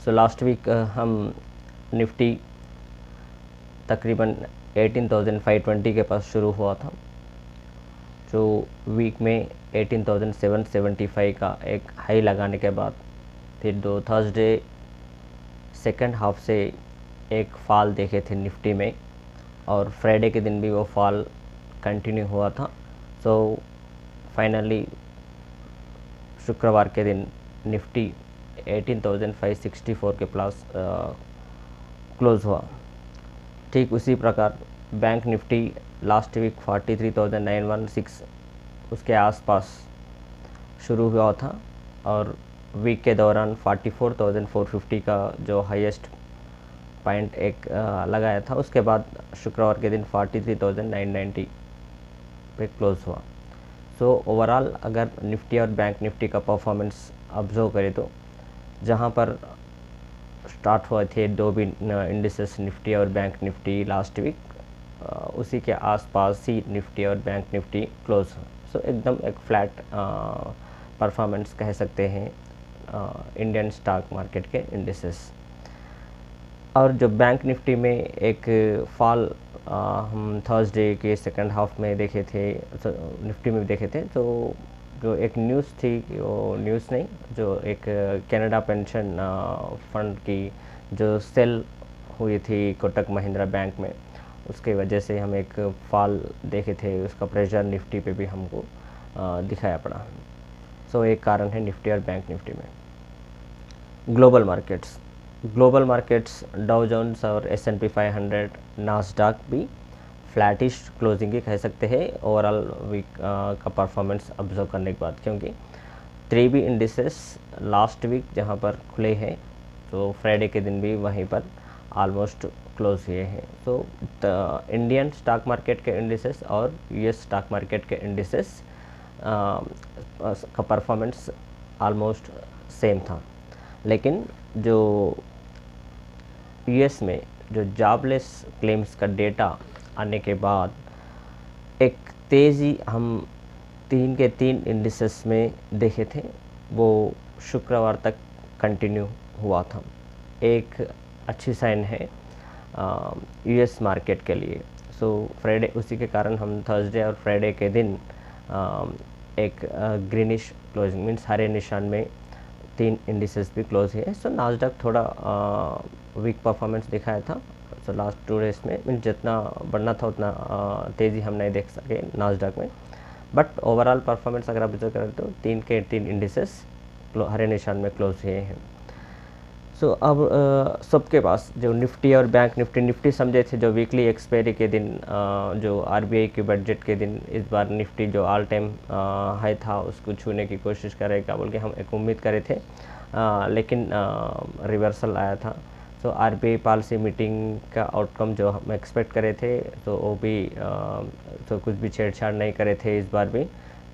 So last week हम Nifty तकरीबन 18,520 के पास शुरू हुआ था, जो वीक में 18,775 का एक हाई लगाने के बाद फिर दो थर्सडे सेकंड हाफ से एक फॉल देखे थे निफ्टी में, और फ्राइडे के दिन भी वो फॉल कंटिन्यू हुआ था। सो फाइनली शुक्रवार के दिन निफ्टी 18,564 के प्लस क्लोज हुआ। ठीक उसी प्रकार बैंक निफ्टी लास्ट वीक 43,916 उसके आसपास शुरू हुआ था, और वीक के दौरान 44,450 का जो हाईएस्ट पॉइंट एक लगाया था, उसके बाद शुक्रवार के दिन 43,990 पे क्लोज हुआ। सो ओवरऑल अगर निफ्टी और बैंक निफ्टी का परफॉर्मेंस ऑब्जर्व करें तो जहां पर स्टार्ट हुए थे दो भी इंडिसेस निफ्टी और बैंक निफ्टी लास्ट वीक, उसी के आसपास ही निफ्टी और बैंक निफ्टी क्लोज। सो एकदम एक फ्लैट परफॉर्मेंस कह सकते हैं इंडियन स्टॉक मार्केट के इंडिसेस। और जो बैंक निफ्टी में एक फॉल हम थर्सडे के सेकंड हाफ में देखे थे, निफ्टी में भी देखे थे, तो जो एक न्यूज़ थी, वो न्यूज़ नहीं, जो एक कनाडा पेंशन फंड की जो सेल हुई थी कोटक महिंद्रा बैंक में, उसके वजह से हम एक फॉल देखे थे, उसका प्रेशर निफ्टी पे भी हमको दिखाया पड़ा। सो एक कारण है निफ्टी और बैंक निफ्टी में। ग्लोबल मार्केट्स डाउ जोन्स और S&P 500 नास्डॉक भी फ्लैटिश क्लोजिंग ही कह सकते हैं ओवरऑल वीक का परफॉर्मेंस ऑब्जर्व करने के बाद, क्योंकि 3 भी इंडिसेस लास्ट वीक जहां पर खुले हैं, तो फ्राइडे के दिन भी वहीं पर ऑलमोस्ट क्लोज हुए हैं। तो इंडियन स्टॉक मार्केट के इंडिसेस और US स्टॉक मार्केट के इंडिसेस का परफॉर्मेंस ऑलमोस्ट सेम था, लेकिन जो US में जो जॉबलेस क्लेम्स का डेटा आने के बाद एक तेज़ी हम 3 के 3 इंडिसेस में देखे थे, वो शुक्रवार तक कंटिन्यू हुआ था। एक अच्छी साइन है US मार्केट के लिए। सो फ्राइडे, उसी के कारण हम थर्सडे और फ्राइडे के दिन एक ग्रीनिश क्लोजिंग मीन्स हरे निशान में 3 इंडिसेस भी क्लोज है। सो नास्डॉक थोड़ा वीक परफॉर्मेंस दिखाया था। सो लास्ट 2 डेज में मीन्स जितना बढ़ना था उतना तेज़ी हम नहीं देख सके नास्डॉक में, बट ओवरऑल परफॉर्मेंस अगर आप ऑब्जर्व करें तो 3 के 3 इंडिसेस हरे निशान में क्लोज हुए हैं। सो अब सबके पास जो निफ्टी और बैंक निफ्टी समझे थे जो वीकली एक्सपायरी के दिन, जो RBI के बजट के दिन, इस बार निफ्टी जो ऑल टाइम हाई था उसको छूने की कोशिश करेगा बोल के हम एक उम्मीद करे थे, लेकिन रिवर्सल आया था। सो RBI पॉलिसी मीटिंग का आउटकम जो हम एक्सपेक्ट करे थे, तो वो भी तो कुछ भी छेड़छाड़ नहीं करे थे इस बार भी।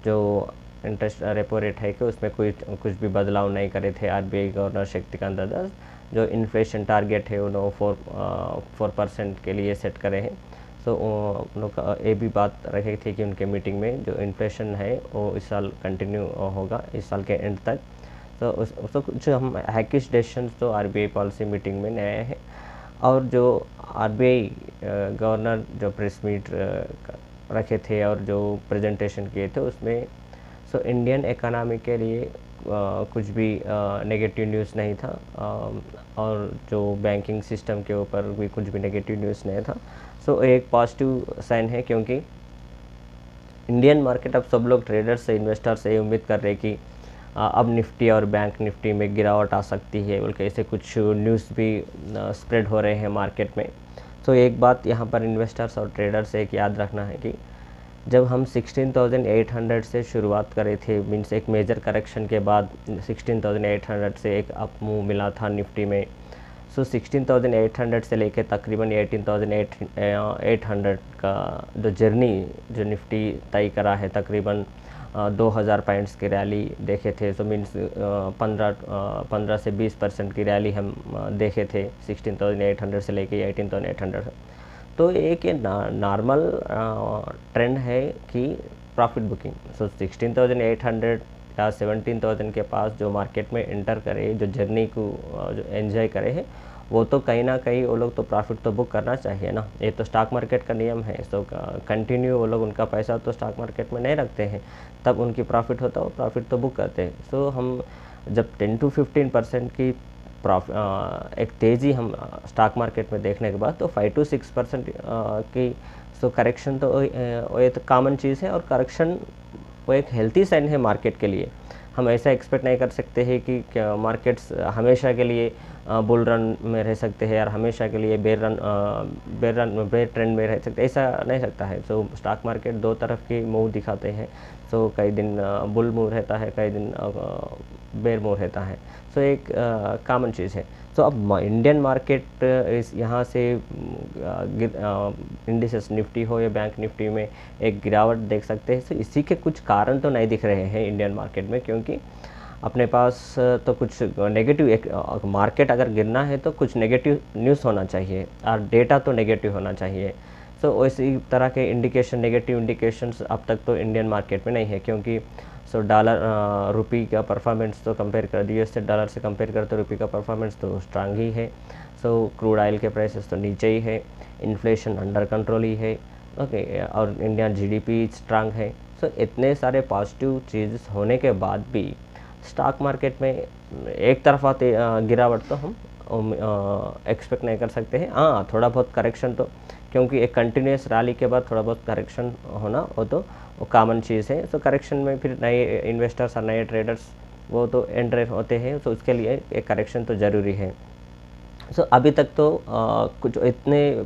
जो इंटरेस्ट रेपो रेट है कि उसमें कुछ भी बदलाव नहीं करे थे RBI गवर्नर शक्तिकांत दास। जो इन्फ्लेशन टारगेट है उन्होंने 4% के लिए सेट करे हैं। सो उन लोग ये भी बात रखे थे कि उनके मीटिंग में जो इन्फ्लेशन है वो इस साल कंटिन्यू होगा इस साल के एंड तक। तो उसको कुछ हम हैकिश डिसीजन तो RBI पॉलिसी मीटिंग में नए हैं। और जो RBI गवर्नर जो प्रेस मीट रखे थे और जो प्रेजेंटेशन किए थे उसमें सो इंडियन इकोनॉमी के लिए कुछ भी नेगेटिव न्यूज़ नहीं था, और जो बैंकिंग सिस्टम के ऊपर भी कुछ भी नेगेटिव न्यूज़ नहीं था। सो एक पॉजिटिव साइन है, क्योंकि इंडियन मार्केट अब सब लोग ट्रेडर्स से इन्वेस्टर्स से उम्मीद कर रहे हैं कि अब निफ्टी और बैंक निफ्टी में गिरावट आ सकती है बोल के ऐसे कुछ न्यूज़ भी स्प्रेड हो रहे हैं मार्केट में। तो एक बात यहाँ पर इन्वेस्टर्स और ट्रेडर्स एक याद रखना है कि जब हम 16,800 से शुरुआत करे थे, मीन्स एक मेजर करेक्शन के बाद 16,800 से एक अप मूव मिला था निफ्टी में। सो 16,800 से लेके तकरीबन 18,800 का जो जर्नी जो निफ्टी तय करा है, तकरीबन 2,000 पॉइंट्स की रैली देखे थे। सो मीन्स 15 से 20% की रैली हम देखे थे 16,800 से लेके 18,800। तो एक ये नॉर्मल ट्रेंड है कि प्रॉफिट बुकिंग। सो 16,800 या 17,000 के पास जो मार्केट में एंटर करे, जो जर्नी को जो एंजॉय करे है, वो तो कहीं ना कहीं वो लोग तो प्रॉफिट तो बुक करना चाहिए ना। ये तो स्टॉक मार्केट का नियम है। सो कंटिन्यू वो लोग उनका पैसा तो स्टॉक मार्केट में नहीं रखते हैं, तब उनकी प्रॉफिट होता है, वो प्रॉफिट तो बुक करते हैं। सो हम जब 10 to 15% की एक तेज़ी हम स्टॉक मार्केट में देखने के बाद, तो 5 to 6% की सो करेक्शन तो वो ये तो कॉमन चीज़ है, और करेक्शन वो एक हेल्थी साइन है मार्केट के लिए। हम ऐसा एक्सपेक्ट नहीं कर सकते हैं कि मार्केट्स हमेशा के लिए बुल रन में रह सकते हैं, और हमेशा के लिए बेर ट्रेंड में रह सकते, ऐसा नहीं सकता है। सो स्टॉक मार्केट दो तरफ की मूव दिखाते हैं। सो कई दिन बुल मूव रहता है, कई दिन बेर मूव रहता है। सो एक कॉमन चीज़ है। सो अब इंडियन मार्केट इस यहाँ से इंडिसेस निफ्टी हो या बैंक निफ्टी में एक गिरावट देख सकते हैं। तो इसी के कुछ कारण तो नहीं दिख रहे हैं इंडियन मार्केट में, क्योंकि अपने पास तो कुछ नेगेटिव, एक मार्केट अगर गिरना है तो कुछ नेगेटिव न्यूज़ होना चाहिए, और डेटा तो नेगेटिव होना चाहिए। सो इसी तरह के इंडिकेशन, नेगेटिव इंडिकेशंस अब तक तो इंडियन मार्केट में नहीं है, क्योंकि सो डॉलर रुपी का परफॉर्मेंस तो कंपेयर कर, यूएस से डॉलर से कंपेयर करते रुपी का परफॉर्मेंस तो स्ट्रांग ही है। सो क्रूड ऑयल के प्राइसेस तो नीचे ही है, इन्फ्लेशन अंडर कंट्रोल ही है, ओके, और इंडिया जीडीपी स्ट्रांग है। सो इतने सारे पॉजिटिव चीज़ होने के बाद भी स्टॉक मार्केट में एक तरफा गिरावट तो हम एक्सपेक्ट नहीं कर सकते हैं। हाँ, थोड़ा बहुत करेक्शन तो, क्योंकि एक कंटिन्यूस रैली के बाद थोड़ा बहुत करेक्शन होना वो कॉमन चीज़ है। सो करेक्शन में फिर नए इन्वेस्टर्स और नए ट्रेडर्स वो तो एंटर होते हैं, तो उसके लिए एक करेक्शन तो ज़रूरी है। सो अभी तक तो कुछ इतने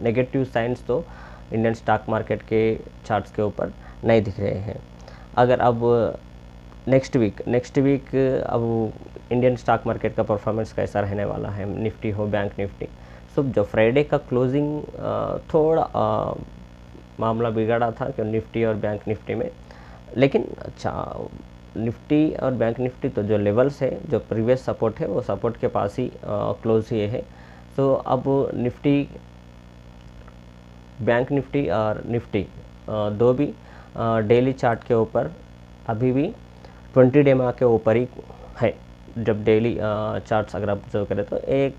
नेगेटिव साइंस तो इंडियन स्टॉक मार्केट के चार्ट्स के ऊपर नहीं दिख रहे हैं। अगर अब नेक्स्ट वीक अब इंडियन स्टॉक मार्केट का परफॉर्मेंस कैसा रहने वाला है, निफ्टी हो, बैंक निफ्टी। सो जो फ्राइडे का क्लोजिंग थोड़ा मामला बिगड़ा था कि निफ्टी और बैंक निफ्टी में, लेकिन अच्छा, निफ्टी और बैंक निफ्टी तो जो लेवल्स है, जो प्रीवियस सपोर्ट है, वो सपोर्ट के पास ही क्लोज हुए है। तो अब निफ्टी, बैंक निफ्टी और निफ्टी दो भी डेली चार्ट के ऊपर अभी भी 20 डे के ऊपर ही है। जब डेली चार्ट्स अगर ऑब्जर्व करें तो एक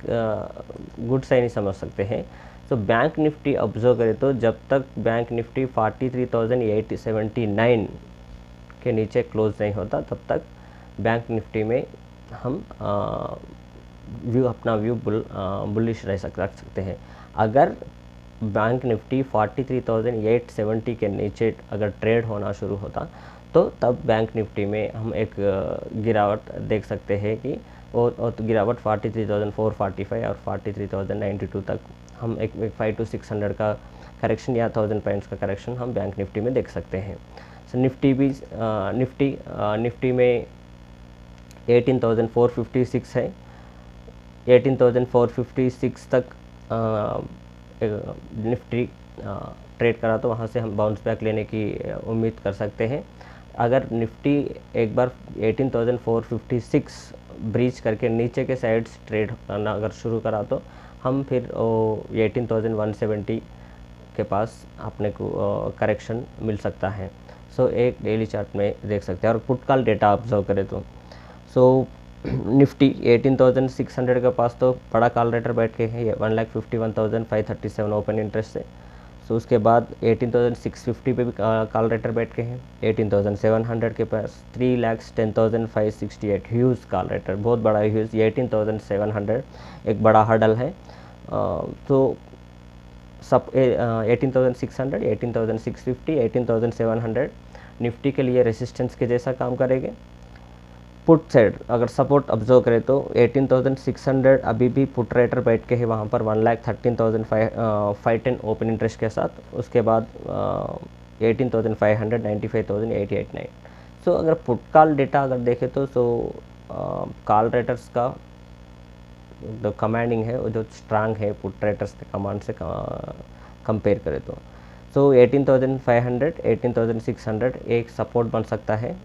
गुड साइन ही समझ सकते हैं। तो बैंक निफ्टी ऑब्जर्व करें तो जब तक बैंक निफ्टी 43,879 के नीचे क्लोज नहीं होता, तब तक बैंक निफ्टी में हम अपना व्यू बुलिश रख सकते हैं। अगर बैंक निफ्टी 43,870 के नीचे अगर ट्रेड होना शुरू होता, तो तब बैंक निफ्टी में हम एक गिरावट देख सकते हैं कि वो गिरावट 43,445 और 43,092 तक हम एक 5 to 600 का करेक्शन या 1000 पॉइंट्स का करेक्शन हम बैंक निफ्टी में देख सकते हैं। सो निफ्टी भी निफ्टी में 18,456 है। 18,456 तक निफ्टी ट्रेड करा तो वहाँ से हम बाउंस बैक लेने की उम्मीद कर सकते हैं। अगर निफ्टी एक बार 18,456 ब्रीच करके नीचे के साइड ट्रेड करना अगर शुरू करा, तो हम फिर 18,170 के पास अपने को करेक्शन मिल सकता है। सो एक डेली चार्ट में देख सकते हैं। और पुट कॉल डेटा ऑब्जर्व करें तो निफ्टी 18,600 के पास तो बड़ा कॉल रेटर बैठ के है, 1,51,537 ओपन इंटरेस्ट से। सो उसके बाद 18,650 पे भी कॉल रेटर बैठ के हैं। 18,700 के पास 3,10,568 ह्यूज कॉल रेटर, बहुत बड़ा ह्यूज। 18,700 एक बड़ा हर्डल है। तो सब 18,600, 18,650, 18,700 निफ्टी के लिए रेसिस्टेंस के जैसा काम करेंगे। पुट साइड अगर सपोर्ट ऑब्जर्व करें तो 18,600 अभी भी पुट रेटर बैठ के है वहाँ पर 1,13,510 ओपन इंटरेस्ट के साथ। उसके बाद 18,500, 95,889। सो अगर पुट कॉल डेटा अगर देखें तो कॉल रेटर्स का जो कमांडिंग है वो जो स्ट्रांग है पुट रेटर्स के कमांड से कंपेयर करें तो 18,500, 18,600 एक सपोर्ट बन सकता है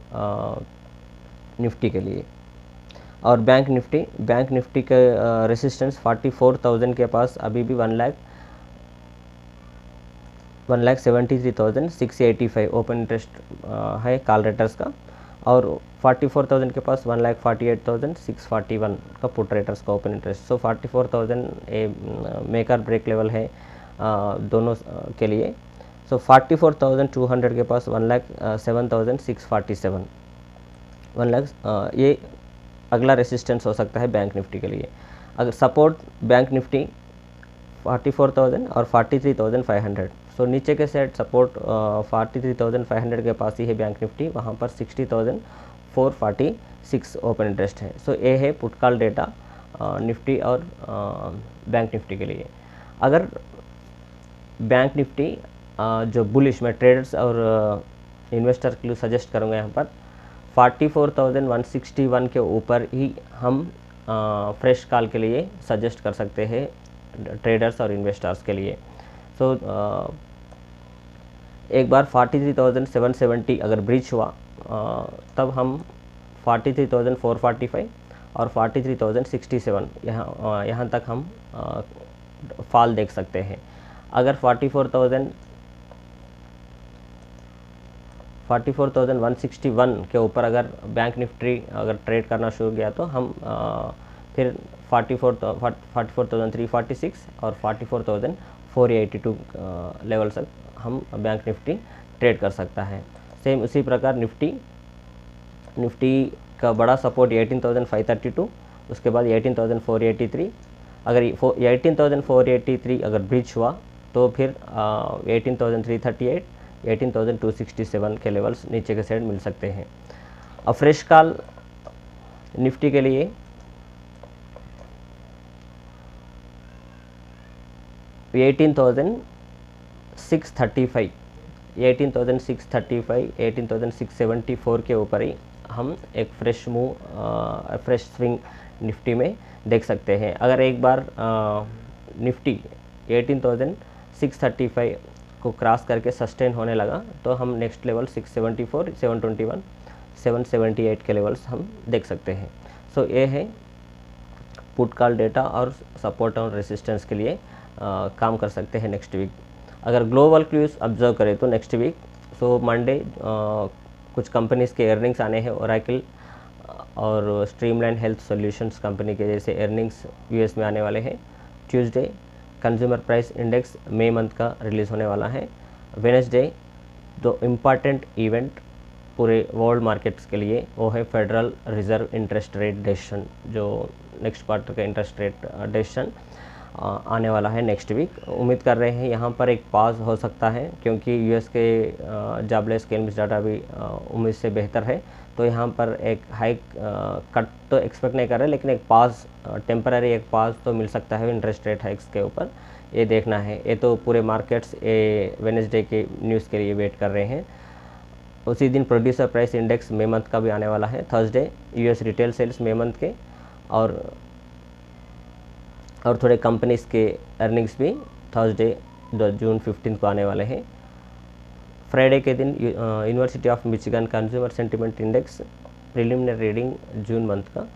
निफ्टी के लिए। और बैंक निफ्टी का रेसिस्टेंस 44,000 के पास अभी भी 1,73,685 ओपन इंटरेस्ट है कॉल रेटर्स का। और 44,000 के पास 1,48,641 का पुट राइटर्स का ओपन इंटरेस्ट। सो 44,000 ए मेक और ब्रेक लेवल है दोनों के लिए। सो 44,200 के पास 1,07,647 ये अगला रेसिस्टेंस हो सकता है बैंक निफ्टी के लिए। अगर सपोर्ट बैंक निफ्टी 44,000 और 43,500। सो नीचे के सेट सपोर्ट 43,500 के पास ही है बैंक निफ्टी, वहाँ पर 60,446 ओपन इंटरेस्ट है। सो ये है पुट कॉल डेटा निफ्टी और बैंक निफ्टी के लिए। अगर बैंक निफ्टी जो बुलिश में ट्रेडर्स और इन्वेस्टर के लिए सजेस्ट करूँगा यहाँ पर 44,161 के ऊपर ही हम फ्रेश कॉल के लिए सजेस्ट कर सकते हैं ट्रेडर्स और इन्वेस्टर्स के लिए। सो एक बार 43,770 अगर ब्रीच हुआ तब हम 43,445 और 43,067 यहाँ तक हम फॉल देख सकते हैं। अगर 44,161 के ऊपर अगर बैंक निफ्टी अगर ट्रेड करना शुरू किया तो हम फिर 44,346 और 44,482 लेवल तक हम बैंक निफ्टी ट्रेड कर सकता है। सेम उसी प्रकार निफ्टी का बड़ा सपोर्ट 18,532, उसके बाद 18,483। अगर 18,483 अगर ब्रीच हुआ तो फिर 18,338, 18,267 के लेवल्स नीचे के साइड मिल सकते हैं। अब फ्रेश कॉल निफ्टी के लिए 18,635, 18,635, 18,674 के ऊपर ही हम एक फ्रेश स्विंग निफ्टी में देख सकते हैं। अगर एक बार निफ्टी 18,635 को क्रॉस करके सस्टेन होने लगा तो हम नेक्स्ट लेवल 674, 721, 778 के लेवल्स हम देख सकते हैं। सो ये है पुट कॉल डेटा और सपोर्ट और रेसिस्टेंस के लिए काम कर सकते हैं नेक्स्ट वीक। अगर ग्लोबल क्यूज ऑब्जर्व करें तो नेक्स्ट वीक मंडे कुछ कंपनीज़ के अर्निंग्स आने हैं। ओरेकल और स्ट्रीमलाइन हेल्थ सॉल्यूशंस कंपनी के जैसे अर्निंग्स यूएस में आने वाले हैं। ट्यूसडे कंज्यूमर प्राइस इंडेक्स मई मंथ का रिलीज़ होने वाला है। वेडनेसडे दो इम्पॉर्टेंट इवेंट पूरे वर्ल्ड मार्केट्स के लिए वो है federal reserve interest rate decision, जो नेक्स्ट क्वार्टर का इंटरेस्ट रेट डिसीजन आने वाला है नेक्स्ट वीक। उम्मीद कर रहे हैं यहाँ पर एक पॉज हो सकता है क्योंकि यूएस के जॉबलेस क्लेम्स डाटा भी उम्मीद से बेहतर है, तो यहाँ पर एक हाइक कट तो एक्सपेक्ट नहीं कर रहे, लेकिन एक पॉज टेम्पररी एक पॉज तो मिल सकता है इंटरेस्ट रेट हाइक्स के ऊपर। ये देखना है। ये तो पूरे मार्केट्स ये वेडनेसडे के न्यूज़ के लिए वेट कर रहे हैं। उसी दिन प्रोड्यूसर प्राइस इंडेक्स मई मंथ का भी आने वाला है। थर्सडे यूएस रिटेल सेल्स मई मंथ के और थोड़े कंपनीज़ के अर्निंग्स भी थर्सडे जून 15 को आने वाले हैं। फ्राइडे के दिन university of Michigan consumer sentiment index preliminary reading June month का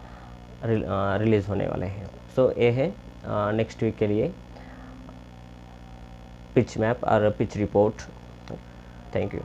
रिलीज़ होने वाले हैं। सो ये है नेक्स्ट वीक के लिए पिच मैप और पिच रिपोर्ट। Thank you.